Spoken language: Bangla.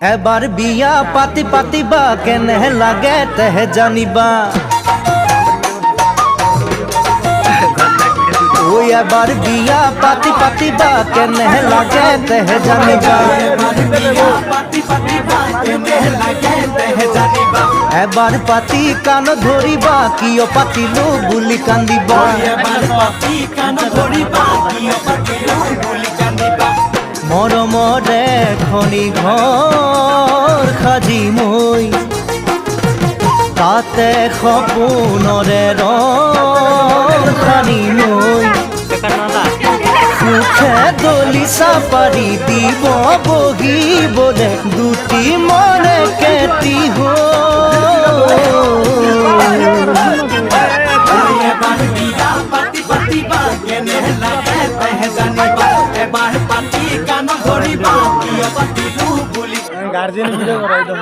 এবার বিয়া পাতি পাতিবা কেনে লাগে তেহে জানিবা। ওই এবার বিয়া পাতি পাতিবা কেনে লাগে তেহে জানিবা। এবার পাতি কান ধরিবা কিয় পাতিলো বুলি কান্দিবা। মৰমৰে খনি ঘৰ সাজি মই তাতে সপোনৰে ৰং সানি মই সুখে দলিচা পাৰি দিব বহিবলে দুটি মনে কেতি গার্জেন ভিডিও করাই তো